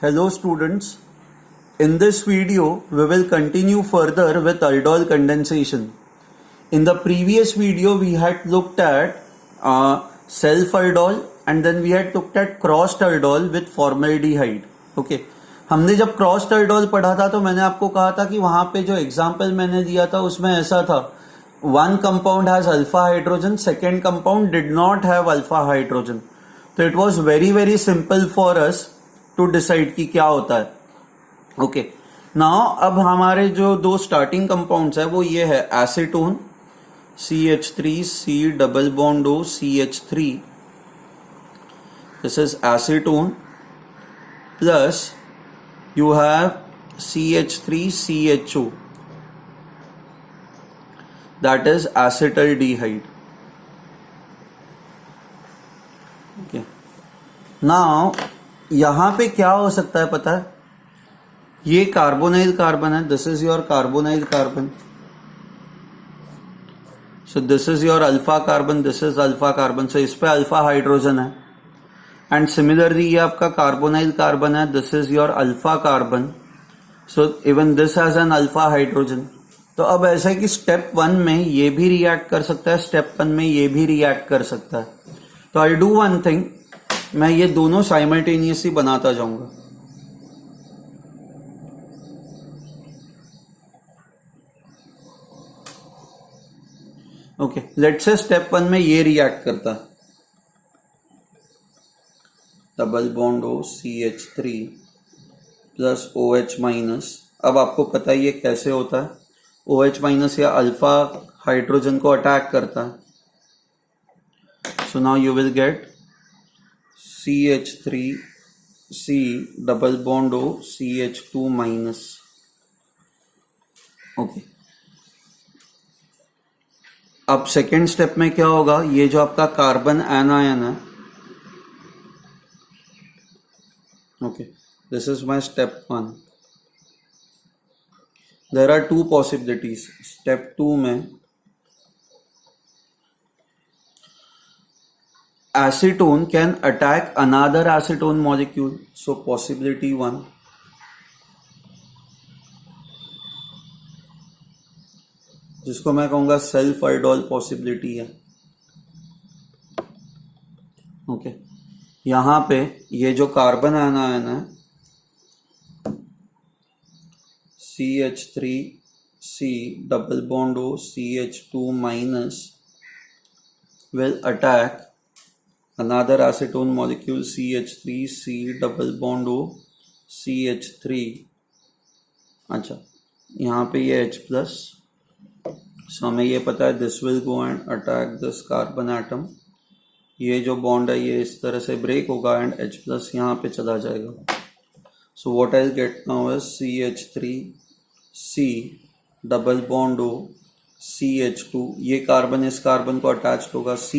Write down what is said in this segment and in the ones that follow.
Hello students, in this video we will continue further with aldol condensation. In the previous video we had looked at self aldol and then we had looked at crossed aldol with formaldehyde. Okay, हमने जब crossed aldol पढ़ा था तो मैंने आपको कहा था कि वहां पे जो एग्जाम्पल मैंने दिया था उसमें ऐसा था, one compound has alpha hydrogen, second compound did not have alpha hydrogen. तो it was very simple for us to decide कि क्या होता है. ओके, नाउ अब हमारे जो दो स्टार्टिंग कंपाउंड्स है वो ये है acetone CH3C double bond O CH3. This is acetone plus you have CH3CHO, that is acetaldehyde. Okay, now यहां पे क्या हो सकता है पता है, ये कार्बोनाइल कार्बन है, this is your carbonyl carbon, so this is your alpha carbon, this is alpha carbon, so इस पे अल्फा हाइड्रोजन है. एंड सिमिलरली ये आपका कार्बोनाइल कार्बन है, this is your alpha carbon, so even this has an alpha hydrogen. तो अब ऐसा है कि स्टेप 1 में ये भी रिएक्ट कर सकता है, स्टेप 1 में ये भी रिएक्ट कर सकता है. तो आई डू वन थिंग, मैं ये दोनों साइमल्टेनियसली बनाता जाऊंगा. ओके, लेट्स से स्टेप 1 में ये रिएक्ट करता है, double bond O CH3 plus OH minus. अब आपको पता है ये कैसे होता है, OH माइनस या अल्फा हाइड्रोजन को अटैक करता है. So now you will get CH3C double bond O CH2 minus. Okay, अब सेकेंड स्टेप में क्या होगा, ये जो आपका कार्बन एनायन है, okay, this is my step 1. There are two possibilities. Step 2 में acetone can attack another acetone molecule, so possibility 1. जिसको मैं कहूंगा सेल्फ aldol पॉसिबिलिटी है. ओके, यहां पे ये जो कार्बन एनायन है CH3C double bond O CH2 minus will attack another acetone molecule CH3C double bond O CH3. अच्छा, यहाँ पे ये H प्लस, सो हमें ये पता है this will go and attack this carbon atom. ये जो बॉन्ड है ये इस तरह से ब्रेक होगा एंड H प्लस यहाँ पे चला जाएगा. So what I get now is CH3C double bond O CH2. ये कार्बन इस कार्बन को अटैच होगा C.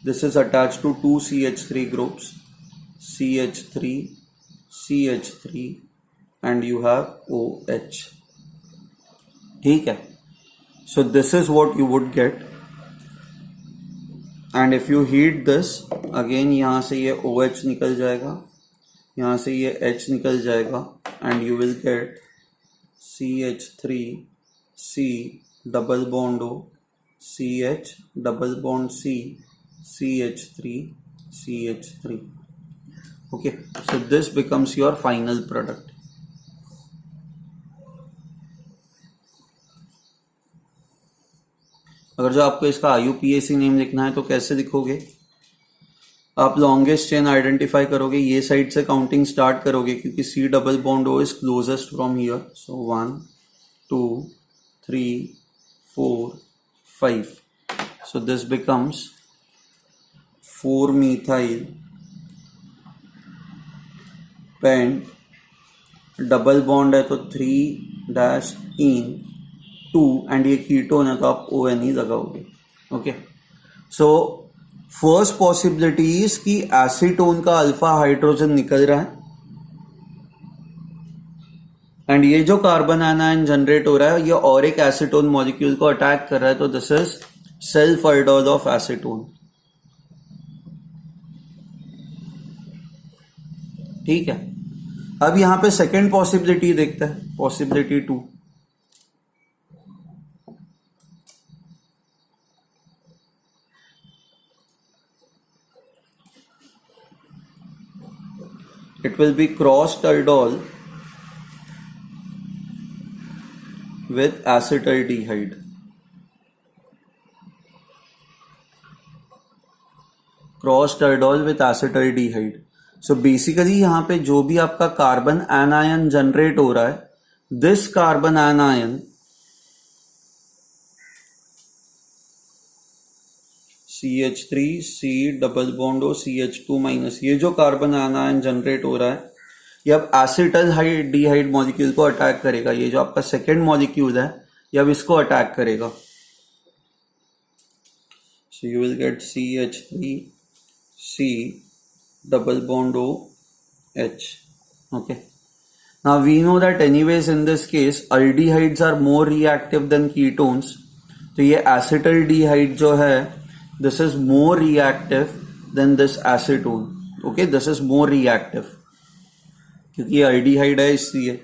This is attached to two CH3 groups, CH3, CH3 and you have OH. ठीक है, so this is what you would get. And if you heat this again, यहाँ से ये OH निकल जाएगा, यहाँ से ये H निकल जाएगा and you will get CH3C double bond O CH double bond C CH3 CH3. okay, so this becomes your final product. अगर जो आपको इसका IUPAC नेम लिखना है तो कैसे लिखोगे, आप लॉन्गेस्ट चेन आइडेंटिफाई करोगे, ये साइड से काउंटिंग स्टार्ट करोगे क्योंकि C double bond O is closest from here. So 1 2 3 4 5. so this becomes 4 methyl pent, double bond है तो 3-ene 2 एंड ये कीटोन है तो आप ON ही लगाओगे. Okay, so first possibility is कि एसीटोन का अल्फा हाइड्रोजन निकल रहा है एंड ये जो कार्बन एनायन जनरेट हो रहा है ये और एक एसीटोन मॉलिक्यूल को अटैक कर रहा है, तो this is self aldol of acetone. ठीक है, अब यहां पे सेकेंड पॉसिबिलिटी देखते हैं, possibility 2. It will be crossed aldol with acetaldehyde. Crossed aldol with acetaldehyde. So basically यहाँ पे जो भी आपका कार्बन एनायन जनरेट हो रहा है, this carbon anion CH3 C double bond O CH2 minus, ये जो कार्बन आनायन जनरेट हो रहा है ये अब एसिटल्डिहाइड मॉलिक्यूल को अटैक करेगा. ये जो आपका सेकेंड मॉलिक्यूल है ये अब इसको अटैक करेगा. सो you will gate CH3 C double bond OH. Okay. Now we know that anyways in this case aldehydes are more reactive than ketones. तो ये acetaldehyde जो है this is more reactive than this acetone. Okay, this is more reactive क्योंकि aldehyde है इसलिए.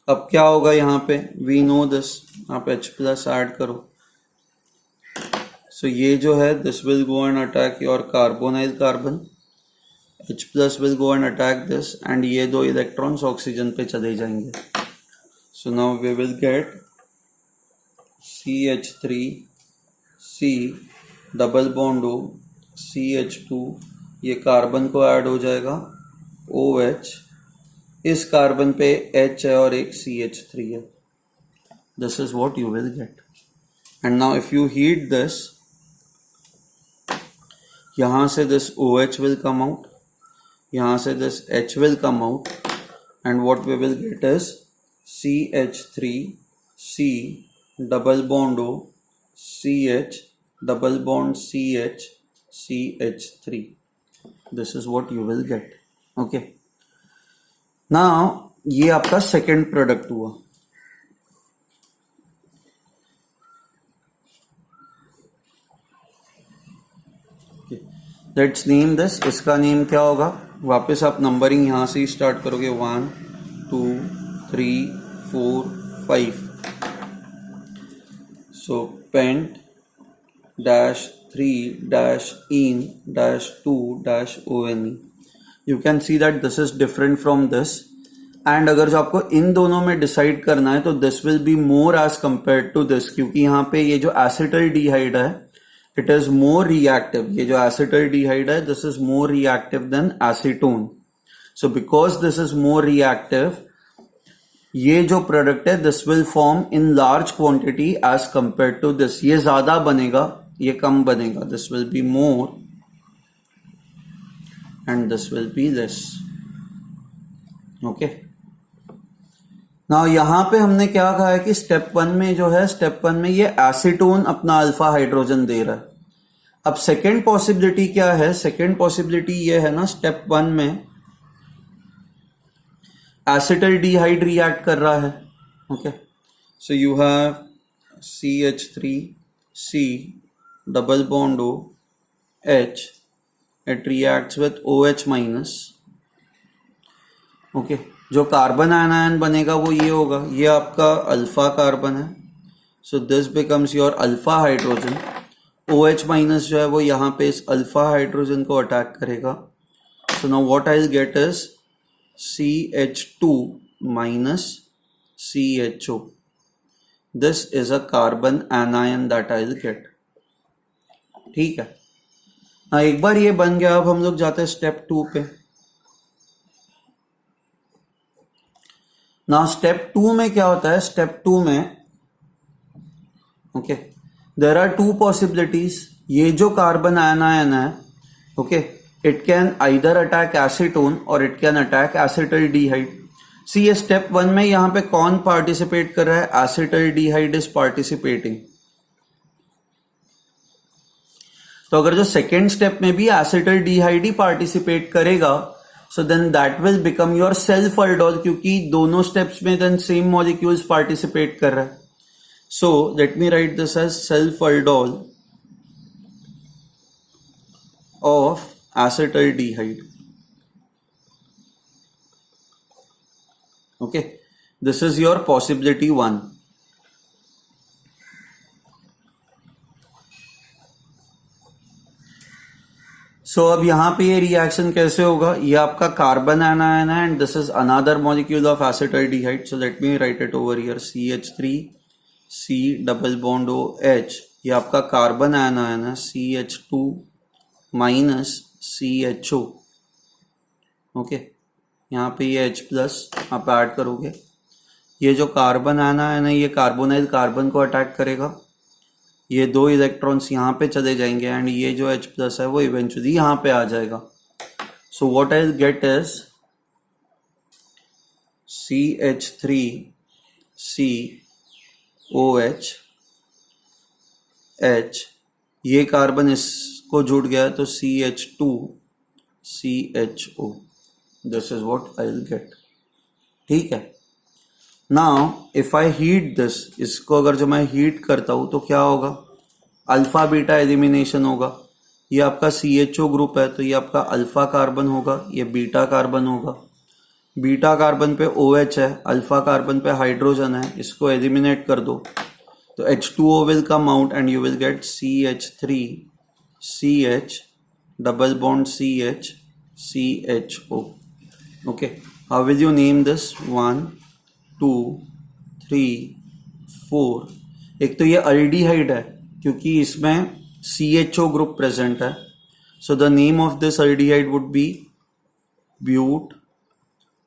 अब क्या होगा यहाँ पे, we know this, आप H plus ऐड करो. So ये जो है this will go and attack your carbonyl carbon. H plus will go and attack this and ये दो इलेक्ट्रॉन्स ऑक्सीजन पे चले जाएंगे. So now we will get CH3 C double bond O CH2, ये कार्बन को ऐड हो जाएगा OH, इस कार्बन पे H है और एक CH3 है. This is what you will get. And now if you heat this, यहाँ से this OH will come out, यहाँ से this H will come out, and what we will get is CH3 C double bond O CH double bond CH CH3. This is what you will get. Okay. Now ये आपका second product हुआ. Let's name this. इसका name क्या होगा, वापस आप numbering यहां से ही स्टार्ट करोगे. 1 2 3 4 5. So pent dash 3 dash ene dash 2 dash one. You can see that this is different from this. And अगर जो आपको इन दोनों में डिसाइड करना है तो this will be more as compare to this, क्योंकि यहाँ पे ये जो एसिटल्डिहाइड है इट इज मोर रिएक्टिव. ये जो एसिटल्डिहाइड है this is more reactive than acetone. So because this is more reactive, ये जो प्रोडक्ट है this will form in large quantity as compare to this. ये ज्यादा बनेगा, ये कम बनेगा. This will be more and this will be less. Okay. Now यहां पे हमने क्या कहा है कि स्टेप 1 में जो है, स्टेप 1 में ये एसीटोन अपना अल्फा हाइड्रोजन दे रहा है. अब सेकेंड पॉसिबिलिटी क्या है, सेकेंड पॉसिबिलिटी ये है ना, स्टेप 1 में एसिटल्डिहाइड रिएक्ट कर रहा है. Okay. So you have CH3 C double bond O H, it reacts with OH minus. Okay. जो कार्बन आयन बनेगा वो ये होगा, ये आपका अल्फा कार्बन है. So this becomes your alpha hydrogen. OH minus जो है वो यहाँ पे इस अल्फा हाइड्रोजन को अटैक करेगा. So now what I will gate is CH2 minus CHO. This is a carbon anion that I will gate. ठीक है. हाँ, एक बार ये बन गया. अब हम लोग जाते हैं स्टेप 2 पे. ना स्टेप 2 में क्या होता है, स्टेप 2 में ओके देयर आर 2 पॉसिबिलिटीज. ये जो कार्बन आयन है okay, it can either attack acetone और इट कैन अटैक एसिटल्डिहाइड. सी ये स्टेप 1 में यहां पे कौन पार्टिसिपेट कर रहा है, एसिटल्डिहाइड इज पार्टिसिपेटिंग. तो अगर जो सेकेंड स्टेप में भी एसिटल्डिहाइड ही पार्टिसिपेट करेगा, so then that will become your self aldol, क्योंकि दोनों स्टेप्स में then same molecules participate कर रहा है. So let me write this as self aldol of acetaldehyde. Okay, this is your possibility 1. सो अब यहाँ पे ये रिएक्शन कैसे होगा, ये आपका कार्बन एनायन है and this is another molecule of acetaldehyde. So let me write it over here, CH3 C double bond OH. ये आपका कार्बन एनायन है, CH2 माइनस CHO. ओके, यहाँ पे ये H प्लस आप ऐड करोगे. ये जो कार्बन एनायन है ये कार्बोनाइल कार्बन को अटैक करेगा. ये 2 इलेक्ट्रॉन्स यहाँ पे चले जाएंगे एंड ये जो H प्लस है वो इवेंचुअली यहाँ पे आ जाएगा. So what I get is CH3 COH H. ये कार्बन इसको जुड़ गया तो CH2 CHO. This is what I will gate. ठीक है. Now if I heat this, इसको अगर जो मैं हीट करता हूं तो क्या होगा, अल्फा बीटा एलिमिनेशन होगा. ये आपका CHO ग्रुप है तो ये आपका अल्फा कार्बन होगा, ये बीटा कार्बन होगा. बीटा कार्बन पे OH है, अल्फा कार्बन पे हाइड्रोजन है, इसको एलिमिनेट कर दो तो H2O will come out and you will gate CH3 CH double bond CH CHO. Okay, how will you name this? 1 2 3 4. एक तो ये अल्डिहाइड है क्योंकि इसमें CHO ग्रुप प्रेजेंट है. So the name of this aldehyde would be but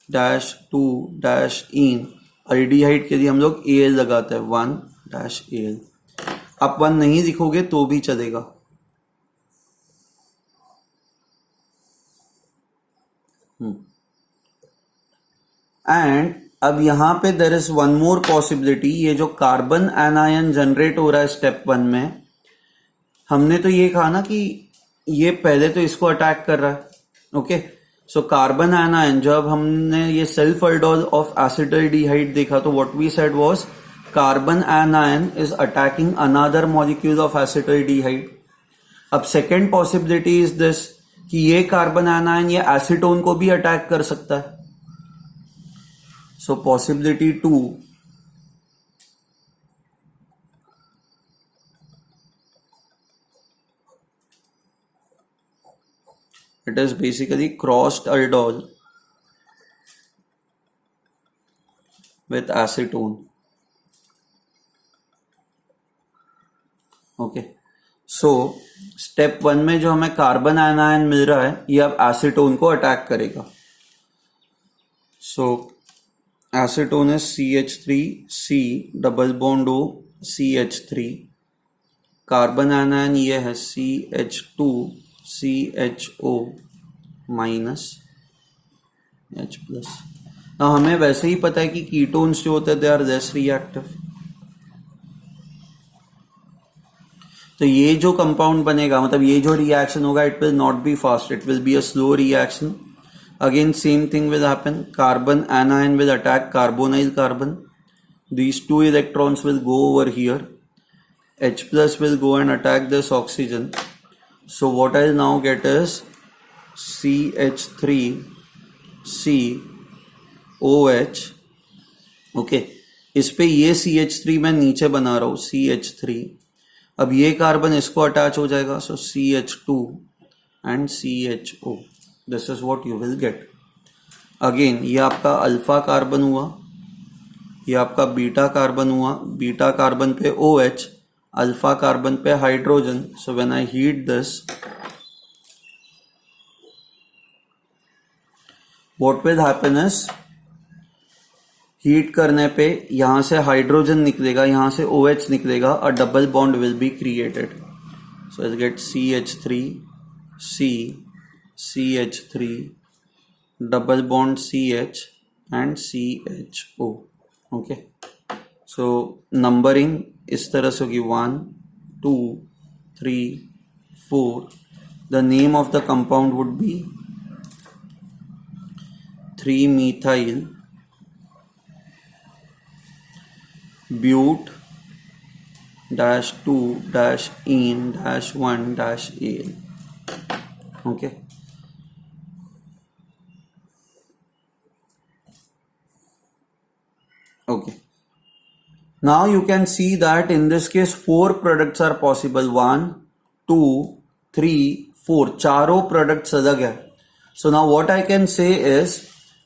dash 2 dash ene. Aldehyde के लिए हम लोग AL लगाते हैं, 1 डैश AL. आप 1 नहीं लिखोगे तो भी चलेगा. एंड अब यहाँ पे there is one more possibility. ये जो कार्बन एनायन जनरेट हो रहा है स्टेप 1 में, हमने तो ये कहा ना कि ये पहले तो इसको अटैक कर रहा है. ओके, सो कार्बन एनायन जब हमने ये सेल्फ अल्डोल ऑफ एसिटाल्डिहाइड देखा तो what we said was carbon anion is attacking another molecule of acetaldehyde. अब सेकेंड पॉसिबिलिटी इज दिस कि ये कार्बन एनायन ये एसीटोन को भी अटैक कर सकता है. So possibility 2, it is basically crossed aldol with acetone. Okay, so step 1 में जो हमें कार्बन आयनायन मिल रहा है ये अब एसीटोन को अटैक करेगा. So एसीटोन है CH3 C double bond O CH3. Carbon anion ये है CH2 CHO minus H plus. हमें वैसे ही पता है कि कीटोन्स जो होते हैं दे आर लेस रिएक्टिव. तो ये जो कंपाउंड बनेगा, मतलब ये जो रिएक्शन होगा, it will not be fast, it will be a slow reaction. Again same thing will happen. Carbon anion will attack carbonyl carbon. These 2 electrons will go over here. H plus will go and attack this oxygen. So what I'll now get is CH3 COH. Okay, इस पे ये CH3 मैं नीचे बना रहा हूँ, CH3. अब ये कार्बन इसको अटैच हो जाएगा, so CH2 and CHO. This is what you will gate. Again ये आपका अल्फा कार्बन हुआ, ये आपका बीटा कार्बन हुआ. बीटा कार्बन पे OH, अल्फा कार्बन पे hydrogen. So when I heat this, what will happen is, heat करने पे यहां से हाइड्रोजन निकलेगा, यहां से OH निकलेगा, अ double bond will be created. So I get CH3 C CH3 double bond CH and CHO. Okay, so numbering इस तरह से होगी 1 2 3 4. The name of the compound would be 3-methyl but dash 2 dash ene dash 1 dash al. Okay, Okay. Now you can see that in this case 4 products are possible. 1, 2, 3, 4. चारों products अलग है. So now what I can say is,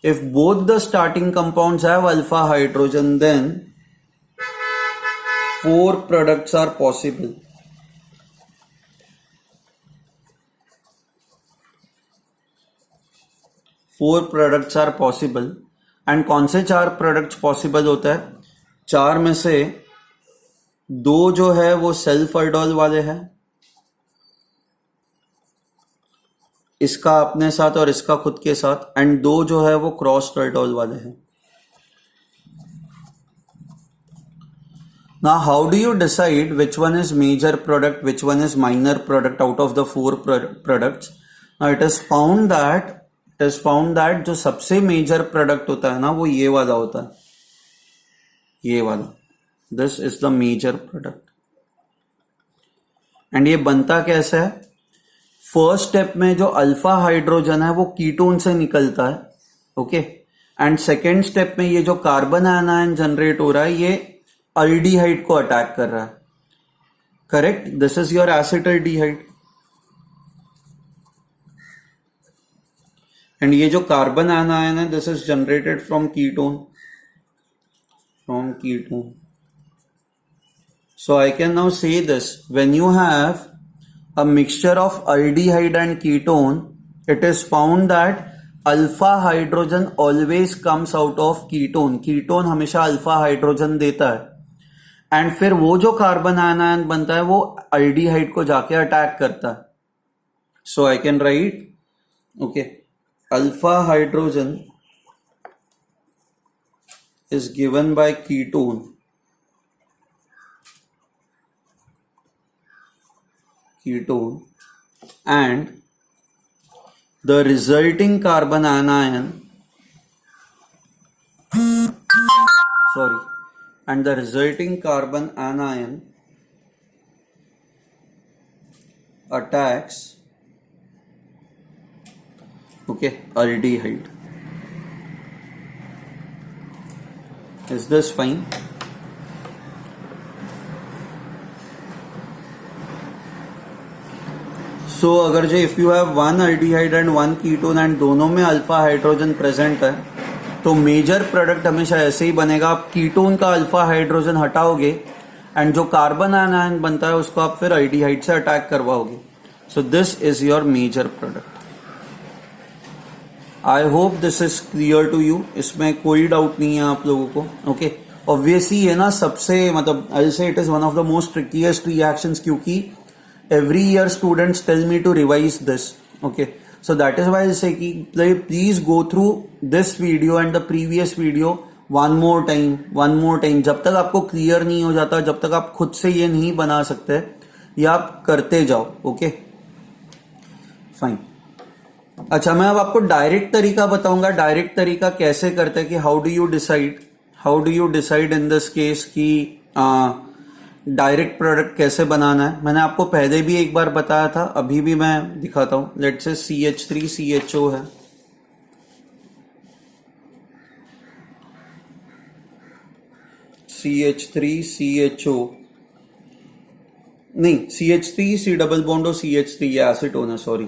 if both the starting compounds have alpha hydrogen, then 4 products are possible. Four products are possible. And कौन से 4 products possible होता है? 4 में से 2 जो है वो सेल्फ aldol वाले हैं, इसका अपने साथ और इसका खुद के साथ, एंड 2 जो है वो क्रॉस aldol वाले हैं. Now how do you decide which one is major product, which one is minor product out of the 4 products? Now it is found that जो सबसे मेजर प्रोडक्ट होता है ना वो ये वाला होता है, ये वाला. This is the major product. And ये बनता कैसे है? फर्स्ट स्टेप में जो अल्फा हाइड्रोजन है वो कीटोन से निकलता है. ओके. एंड सेकेंड स्टेप में ये जो कार्बन आयन जनरेट हो रहा है ये अल्डिहाइड को अटैक कर रहा है. Correct. This is your acetaldehyde. And ये जो कार्बन आयन है this is generated from ketone. So I can now say this: when you have a mixture of aldehyde and ketone, it is found that alpha hydrogen always comes out of ketone. Ketone हमेशा alpha hydrogen देता है. And फिर वो जो carbon ion बनता है वो aldehyde को जाके अटैक करता है. So I can write, okay, alpha hydrogen is given by ketone. And the resulting carbon anion attacks, okay, aldehyde. Is this fine? सो अगर जो if you have 1 aldehyde and 1 ketone and दोनों में alpha hydrogen present है तो major product हमेशा ऐसे ही बनेगा. आप कीटोन का अल्फा हाइड्रोजन हटाओगे एंड जो कार्बन आयन बनता है उसको आप फिर aldehyde से अटैक करवाओगे. So this is your major product. I hope this is clear to you. इसमें कोई डाउट नहीं है आप लोगों को. ओके. ऑब्वियसली ये ना सबसे मतलब आई से it is one of the most ट्रिकीएस्ट reactions, क्योंकि every year students tell me to revise this. Okay, so that is why I say कि please go through this video and the previous video one more time. जब तक आपको clear नहीं हो जाता, जब तक आप खुद से ये नहीं बना सकते, ये आप करते जाओ. Okay, fine. अच्छा, मैं अब आपको डायरेक्ट तरीका बताऊंगा. डायरेक्ट तरीका कैसे करते हैं कि how do you decide in this case कि डायरेक्ट प्रोडक्ट कैसे बनाना है. मैंने आपको पहले भी एक बार बताया था, अभी भी मैं दिखाता हूं. लेट्स से CH3CHO है. CH3CHO नहीं, CH3C डबल बॉन्ड और CH3 ये एसीटोन है. Sorry.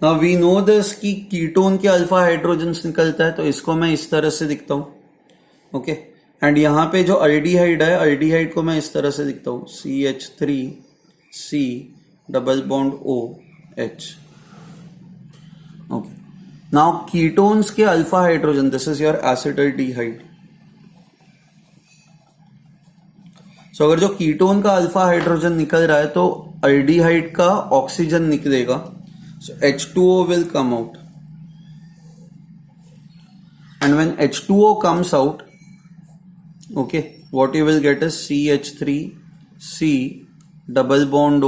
Now we know this कि कीटोन के अल्फा हाइड्रोजन निकलता है, तो इसको मैं इस तरह से दिखता हूं. ओके. एंड यहां पे जो अल्डिहाइड है, अल्डिहाइड को मैं इस तरह से दिखता हूं, CH3C double bond OH. Okay. Now ketones के alpha hydrogen, this is your acetaldehyde. So अगर जो कीटोन का अल्फा हाइड्रोजन निकल रहा है तो अल्डिहाइड का ऑक्सीजन निकलेगा. सो H2O will come out. And when H2O comes out, okay, what you will get is CH3C double bond O.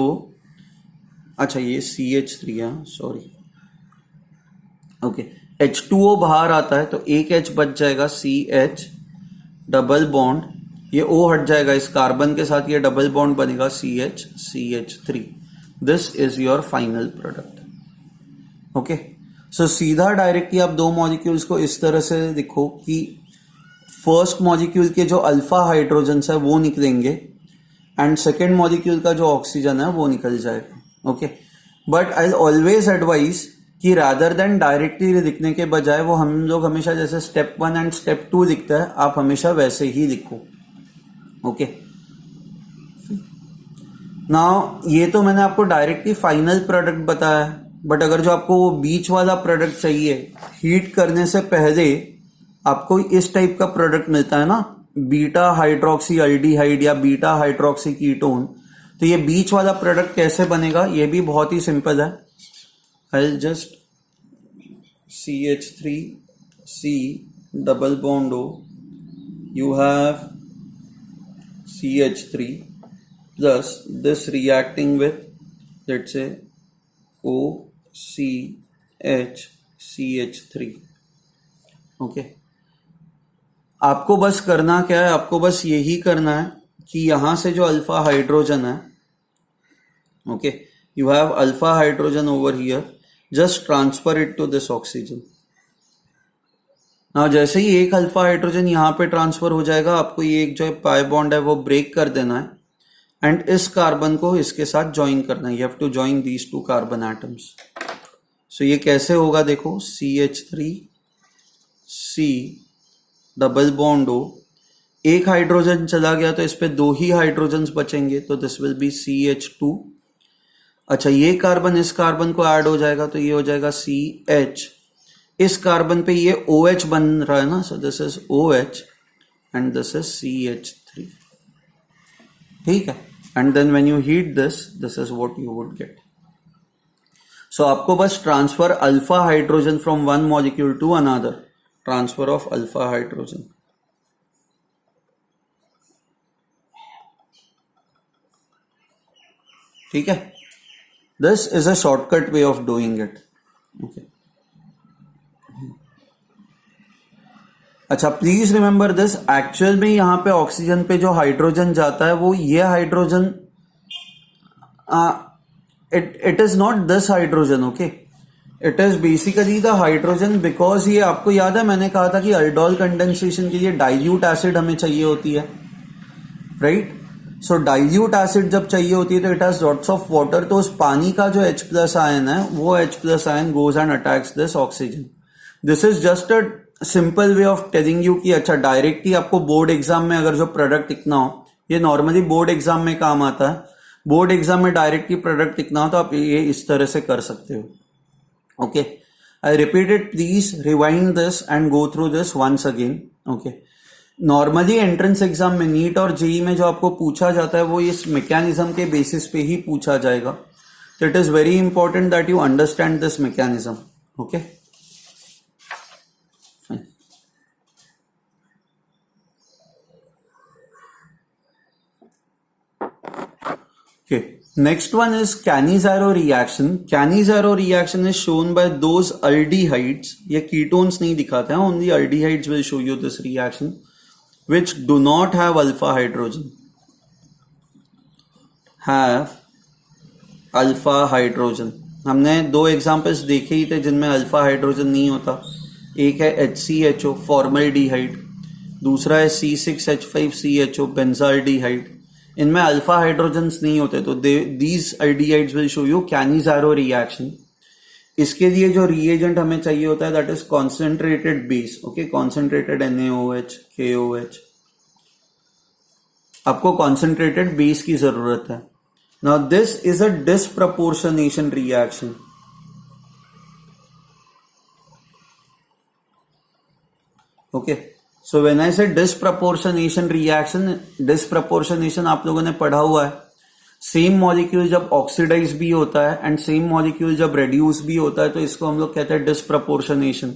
अच्छा, ये CH3 है, सॉरी. ओके. H2O बाहर आता है तो एक H बच जाएगा, CH डबल बॉन्ड, ये O हट जाएगा, इस कार्बन के साथ ये डबल बॉन्ड बनेगा CH3. This is your final product. Okay. So सीधा डायरेक्टली आप दो मॉलिक्यूल्स को इस तरह से लिखो कि फर्स्ट मॉलिक्यूल के जो अल्फा हाइड्रोजन्स है वो निकलेंगे एंड सेकेंड मॉलिक्यूल का जो ऑक्सीजन है वो निकल जाएगा. Okay, but I always advise कि रादर देन डायरेक्टली लिखने के बजाय वो हम लोग हमेशा जैसे स्टेप 1 एंड स्टेप 2 लिखते हैं, आप हमेशा वैसे ही लिखो. ओके, नाउ ये तो मैंने आपको डायरेक्टली फाइनल प्रोडक्ट बताया है, बट अगर जो आपको वो बीच वाला प्रोडक्ट चाहिए, हीट करने से पहले आपको इस टाइप का प्रोडक्ट मिलता है ना, बीटा हाइड्रोक्सी अल्डिहाइड या बीटा हाइड्रोक्सी कीटोन. तो ये बीच वाला प्रोडक्ट कैसे बनेगा, ये भी बहुत ही सिंपल है. I'll just CH3C double bond O, you have CH3 plus this reacting with, let's say, OCH CH3. Okay, आपको बस करना क्या है, आपको बस यही करना है कि यहां से जो अल्फा हाइड्रोजन है, okay, you have alpha hydrogen over here, just transfer it to this oxygen. Now जैसे ही एक अल्फा हाइड्रोजन यहाँ पे ट्रांसफर हो जाएगा, आपको ये एक जो पाई बॉन्ड है वो ब्रेक कर देना है एंड इस कार्बन को इसके साथ ज्वाइन करना है. You have to join these 2 carbon atoms. So ये कैसे होगा, देखो, CH3C डबल बॉन्ड O, एक हाइड्रोजन चला गया तो इस पे 2 ही हाइड्रोजन्स बचेंगे, तो दिस विल बी CH2. अच्छा, ये कार्बन इस कार्बन को ऐड हो जाएगा तो ये हो जाएगा CH. इस कार्बन पे ये OH बन रहा है ना, so this is OH and this is CH3. ठीक है, and then when you heat this is what you would get. So आपको बस transfer alpha hydrogen from one molecule to another, transfer of alpha hydrogen. ठीक है, this is a shortcut way of doing it. Okay. अच्छा, please remember this, actual में यहाँ पे oxygen पे जो हाइड्रोजन जाता है वो ये hydrogen, it is not this hydrogen. Okay, it is basically the hydrogen, because ये आपको याद है मैंने कहा था कि अल्डोल कंडेंसेशन के लिए डाइल्यूट एसिड हमें चाहिए होती है, राइट? सो डाइल्यूट एसिड जब चाहिए होती है तो it has lots of water, तो उस पानी का जो H+ आयन है वो H+ ion goes and attacks this oxygen. This is just a simple way of telling you कि अच्छा, डायरेक्टली आपको बोर्ड एग्जाम में अगर जो प्रोडक्ट लिखना हो, ये नॉर्मली बोर्ड एग्जाम में काम आता है, बोर्ड एग्जाम में डायरेक्टली प्रोडक्ट लिखना हो तो आप ये इस तरह से कर सकते हो. Okay, I repeat it, please rewind this and go through this once again. Okay, normally entrance exam में, नीट और जेई में जो आपको पूछा जाता है वो इस मैकेनिज्म के बेसिस पे ही पूछा जाएगा. तो it is very important that you understand this mechanism. Okay, next one is Cannizzaro reaction. Cannizzaro reaction is shown by those aldehydes, ये ketones नहीं दिखाते हैं, only aldehydes will show you this reaction, which do not have alpha hydrogen, have alpha hydrogen. हमने 2 examples देखे ही थे जिनमें alpha hydrogen नहीं होता. एक है HCHO फॉर्मल्डिहाइड, दूसरा है C6H5CHO बेंजाल्डिहाइड. इनमें अल्फा हाइड्रोजन्स नहीं होते, तो these aldehydes will show you Cannizzaro reaction. इसके लिए जो रिएजेंट हमें चाहिए होता है that is concentrated base. Okay, concentrated NaOH KOH, आपको कॉन्सेंट्रेटेड बेस की जरूरत है. Now this is a disproportionation reaction. Okay, so when I से डिस्प्रपोर्शनेशन रिएक्शन, डिस्प्रपोर्शनेशन आप लोगों ने पढ़ा हुआ है. सेम मॉलिक्यूल जब ऑक्सीडाइज भी होता है एंड सेम मॉलिक्यूल जब रेड्यूस भी होता है तो इसको हम लोग कहते हैं डिस्प्रपोर्शनेशन.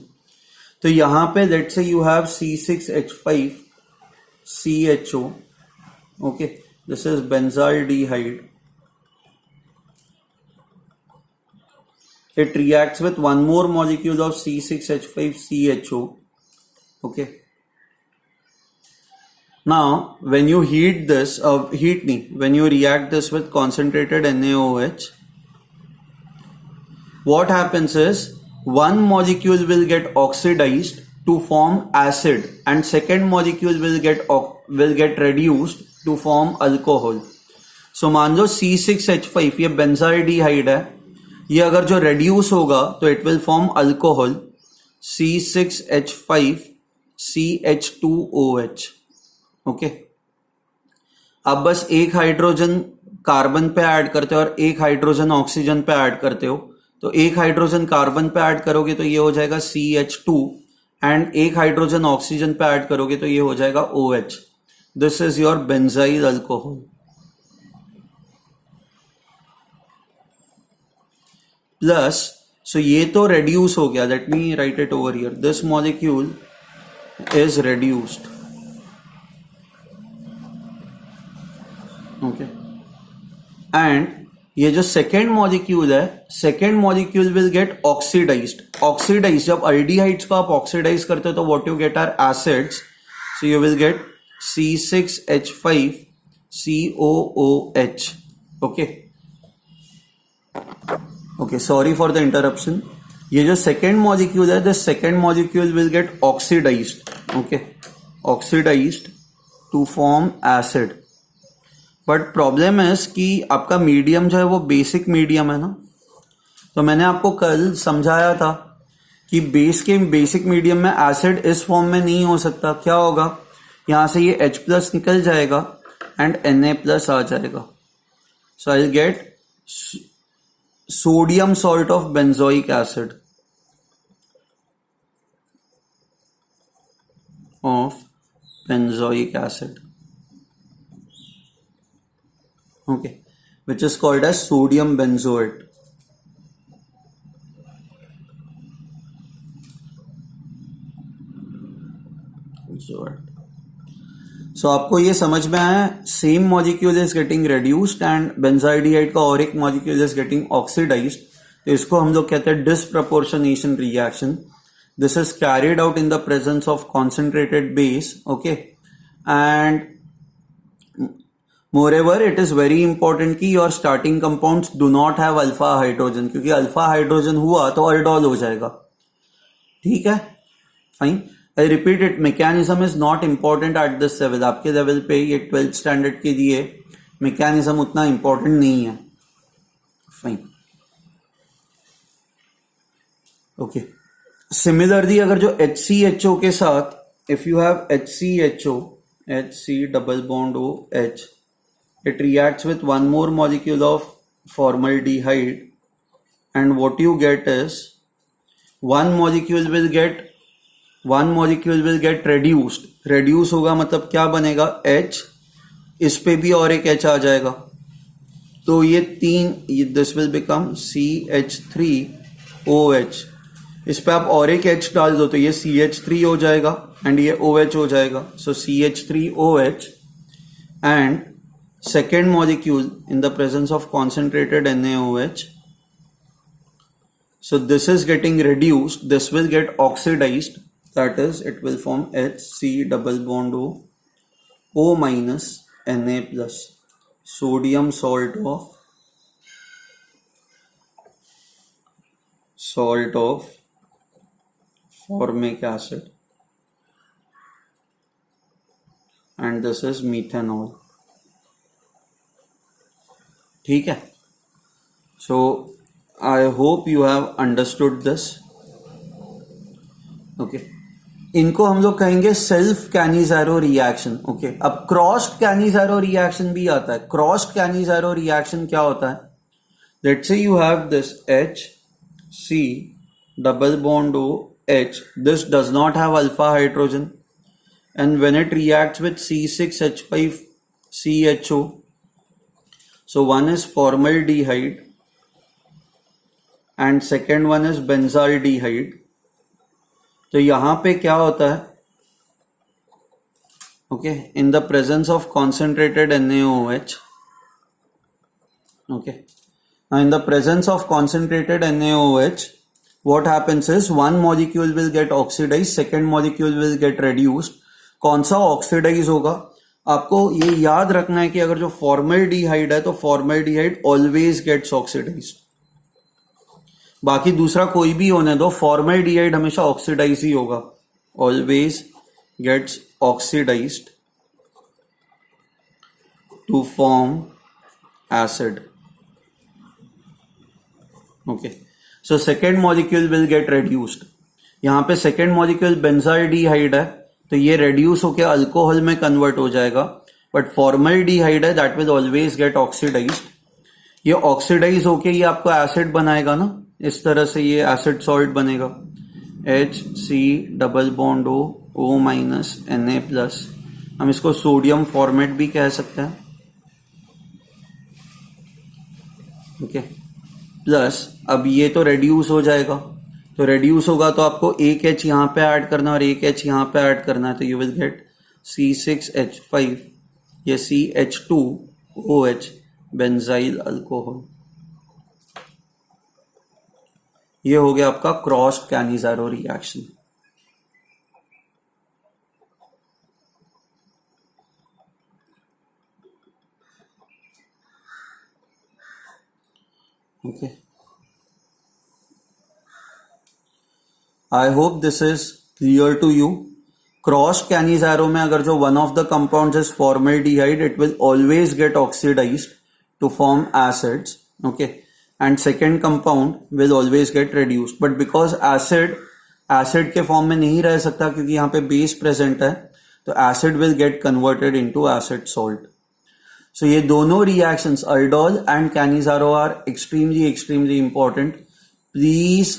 तो यहां पे let's say you have C6H5CHO. Okay, this is benzaldehyde. It reacts with one more molecule of C6H5CHO. Okay. Now, when you heat this, when you react this with concentrated NaOH, what happens is one molecule will get oxidized to form acid and second molecule will get reduced to form alcohol. So मान लो C6H5 ये बेंजाइडिहाइड है, ये अगर जो reduce होगा तो it will form alcohol C6H5 CH2OH. Okay, अब बस एक हाइड्रोजन कार्बन पे ऐड करते हो और एक हाइड्रोजन ऑक्सीजन पे ऐड करते हो, तो एक हाइड्रोजन कार्बन पे ऐड करोगे तो ये हो जाएगा CH2 एंड एक हाइड्रोजन ऑक्सीजन पे ऐड करोगे तो ये हो जाएगा OH. This is your benzyl alcohol. Plus so ये तो रेड्यूस हो गया, let me write it over here. This molecule is reduced. Okay, and ये जो सेकेंड मॉलिक्यूल है, second molecule will get oxidized. Oxidize, जब अल्डिहाइड्स को आप ऑक्सीडाइज करते हो तो what you get are acids. So you will get C6H5 COOH. Okay, sorry for the interruption. ये जो सेकेंड मॉलिक्यूल है, the second molecule will get oxidized. Okay, oxidized to form acid. But problem है कि आपका medium जो है वो basic medium है ना. तो मैंने आपको कल समझाया था कि बेसिक मीडियम में एसिड इस फॉर्म में नहीं हो सकता. क्या होगा, यहां से ये H+ निकल जाएगा एंड Na+ आ जाएगा. So I will get sodium salt of benzoic acid okay, which is called as sodium benzoate. So आपको ये समझ में आया, same molecule is getting reduced and benzaldehyde का और एक मॉलिक्यूल इज गेटिंग ऑक्सीडाइज्ड. तो इसको हम लोग कहते हैं disproportionation reaction. This is carried out in the presence of concentrated base. Okay, and moreover it is very important कि your starting compounds do not have alpha hydrogen, क्योंकि alpha hydrogen हुआ तो अल्डोल हो जाएगा. ठीक है, fine. I repeat it, mechanism is not important at this level. आपके level पे ये 12th स्टैंडर्ड के लिए मैकेनिज्म उतना इंपॉर्टेंट नहीं है. फाइन. ओके, सिमिलरली अगर जो HCHO के साथ, if you have HCHO, HC double bond OH, it reacts with one more molecule of formaldehyde, and what you get is one molecule will get reduce होगा, मतलब क्या बनेगा, H, इस पे भी और एक H आ जाएगा, तो ये तीन, this will become CH3OH. इस पे आप और एक H डाल दो तो ये CH3 हो जाएगा एंड ये OH हो जाएगा. सो CH3OH and second molecule in the presence of concentrated NaOH. So this is getting reduced, this will get oxidized, that is it will form HC double bond O minus Na plus, sodium salt of formic acid, and this is methanol. ठीक है, so I hope you have understood this. Okay, इनको हम लोग कहेंगे self Cannizzaro reaction. Okay, अब crossed Cannizzaro reaction भी आता है. क्रॉस्ड कैनिज़ेरो रिएक्शन क्या होता है, let's say you have this HC double bond OH, this does not have alpha hydrogen, and when it reacts with C6H5 CHO, so one is formaldehyde and second one is benzaldehyde. तो यहां पे क्या होता है, okay, in the presence of concentrated NaOH. Okay, in the presence of concentrated NaOH, what happens is one molecule will get oxidized, second molecule will get reduced. कौन सा oxidise होगा, आपको ये याद रखना है कि अगर जो फॉर्मल्डिहाइड है तो फॉर्मल्डिहाइड ऑलवेज गेट्स ऑक्सीडाइज्ड. बाकी दूसरा कोई भी होने दो, फॉर्मल्डिहाइड हमेशा ऑक्सीडाइज ही होगा. always gets oxidized to form acid. Okay, so second molecule will get reduced. यहाँ पे second molecule benzaldehyde है, तो ये reduce होके अल्कोहल में कन्वर्ट हो जाएगा, बट फॉर्मल्डिहाइड है that will always get oxidized. ये ऑक्सीडाइज होके ये आपको एसिड बनाएगा ना, इस तरह से ये एसिड सॉल्ट बनेगा. HC double bond O minus Na+. हम इसको सोडियम फॉर्मेट भी कह सकते हैं. ओके, प्लस अब ये तो रेड्यूस हो जाएगा, तो रेड्यूस होगा तो आपको एक H यहाँ पे ऐड करना और एक H यहाँ पे ऐड करना है, तो यू विल गेट C6H5, ये CH2OH बेंजाइल अल्कोहल. ये हो गया आपका cross Cannizzaro reaction. Okay, I hope this is clear to you. Cross Cannizzaro में अगर जो one of the compounds is formaldehyde, it will always get oxidized to form acids, okay, and second compound will always get reduced, but because acid के form में नहीं रह सकता क्योंकि यहाँ पे बेस प्रेजेंट है, तो acid will get converted into acid salt. So ये दोनों reactions aldol and canizaro are extremely important. Please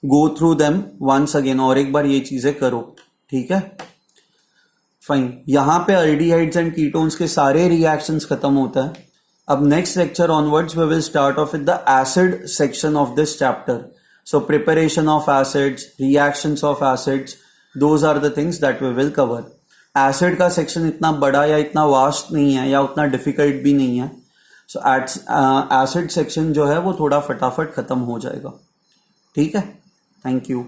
go through them once again, और एक बार ये चीजें करो, ठीक है. फाइन, यहाँ पे अल्डिहाइड्स एंड कीटोन्स के सारे रिएक्शंस खत्म होता है. अब next lecture onwards we will start off with the acid section of this chapter. So preparation of acids, reactions of acids, those are the things that we will cover. Acid का section इतना बड़ा या इतना vast नहीं है या उतना difficult भी नहीं है. सो एसिड सेक्शन जो है वो थोड़ा फटाफट खत्म हो जाएगा. ठीक है, थैंक यू.